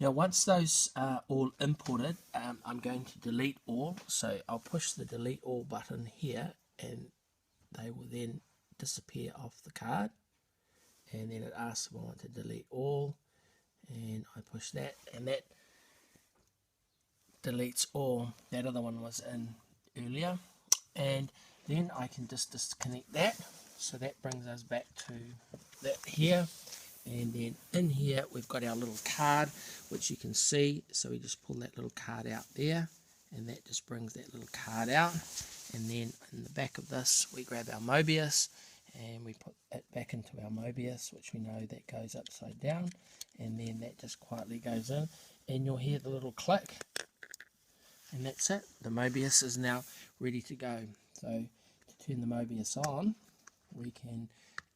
Now once those are all imported, I'm going to delete all. So I'll push the delete all button here and they will then disappear off the card. And then it asks if I want to delete all, and I push that, and that deletes all. That other one was in earlier, and then I can just disconnect that. So that brings us back to that here, and then in here we've got our little card, which you can see. So we just pull that little card out there, and that just brings that little card out. And then in the back of this we grab our Möbius and we put it back into our Möbius, which we know that goes upside down, and then that just quietly goes in, and you'll hear the little click, and that's it. The Möbius is now ready to go. So to turn the Möbius on, we can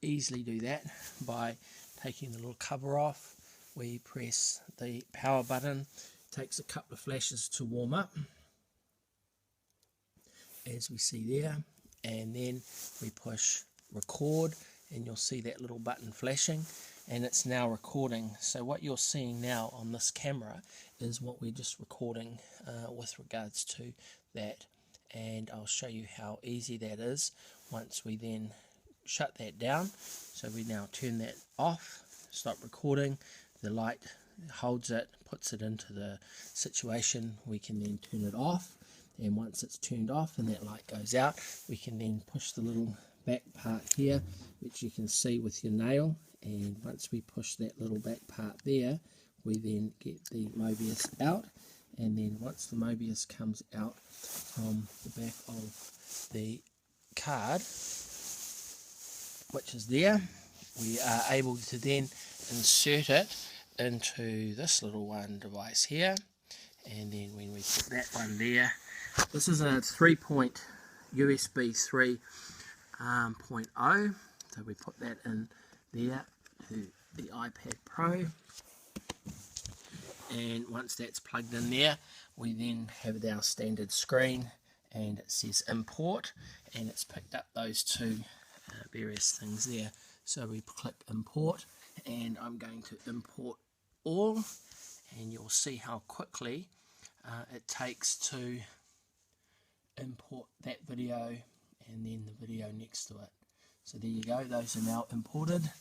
easily do that by taking the little cover off. We press the power button. It takes a couple of flashes to warm up, as we see there, and then we push record, and you'll see that little button flashing, and it's now recording. So what you're seeing now on this camera is what we're just recording with regards to that, and I'll show you how easy that is once we then shut that down. So we now turn that off, stop recording, the light holds it, puts it into the situation. We can then turn it off, and once it's turned off and that light goes out, we can then push the little back part here, which you can see with your nail, and once we push that little back part there, we then get the Möbius out, and then once the Möbius comes out from the back of the card, which is there, we are able to then insert it into this little one device here, and then when we put that one there, this is a USB 3.0, so we put that in there to the iPad Pro, and once that's plugged in there, we then have our standard screen, and it says import, and it's picked up those two various things there. So we click import, and I'm going to import all, and you'll see how quickly it takes to import that video and then the video next to it. So there you go, those are now imported,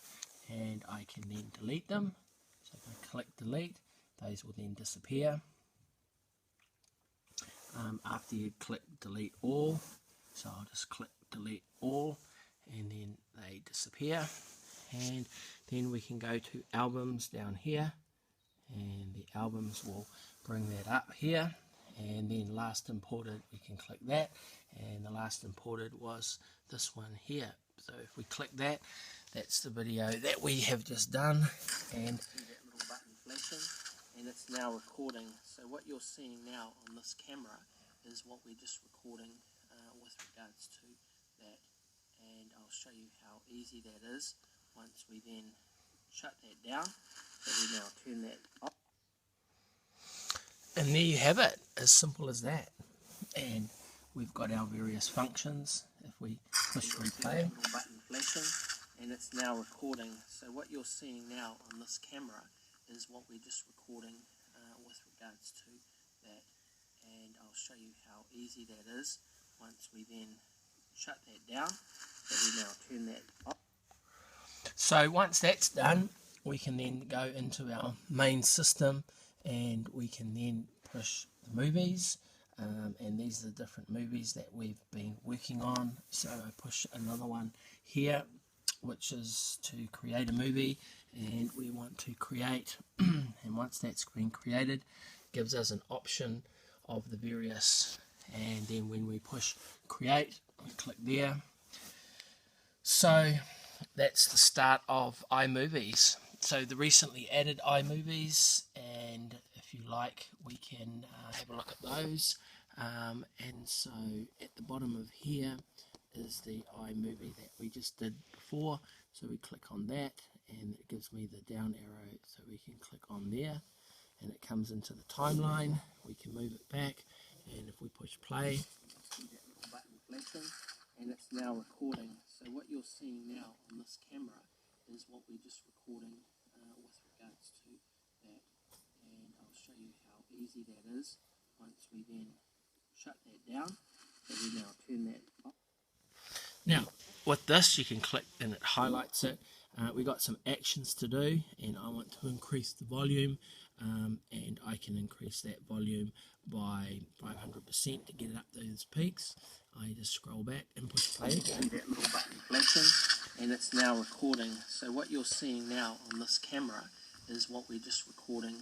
and I can then delete them. So if I click delete, those will then disappear. After you click delete all, so I'll just click delete all, and then they disappear. And then we can go to albums down here, and the albums will bring that up here, and then last imported, we can click that, and the last imported was this one here. So if we click that, that's the video that we have just done, and see that little button flashing, and it's now recording. So what you're seeing now on this camera is what we're just recording with regards to that, and I'll show you how easy that is once we then shut that down. So we now turn that off, and there you have it, as simple as that. And we've got our various functions. If we push replay, button flashing, and it's now recording. So what you're seeing now on this camera is what we're just recording with regards to that, and I'll show you how easy that is once we then shut that down. So we now turn that off. So once that's done, we can then go into our main system, and we can then push the movies, and these are the different movies that we've been working on. So I push another one here, which is to create a movie, and we want to create, and once that's been created, it gives us an option of the various, and then when we push create, we click there. So that's the start of iMovies. So the recently added iMovies, and if you like, we can have a look at those. And so at the bottom of here is the iMovie that we just did before. So we click on that, and it gives me the down arrow, so we can click on there, and it comes into the timeline. We can move it back, and if we push play, see that little button flashing, and it's now recording. So what you're seeing now on this camera is what we're just recording with regards to that, and easy that is once we then shut that down. So we now turn that off. Now, with this, you can click and it highlights it. We got some actions to do, and I want to increase the volume, and I can increase that volume by 500% to get it up those peaks. I just scroll back and push play again. That little button flashing, and it's now recording. So what you're seeing now on this camera is what we're just recording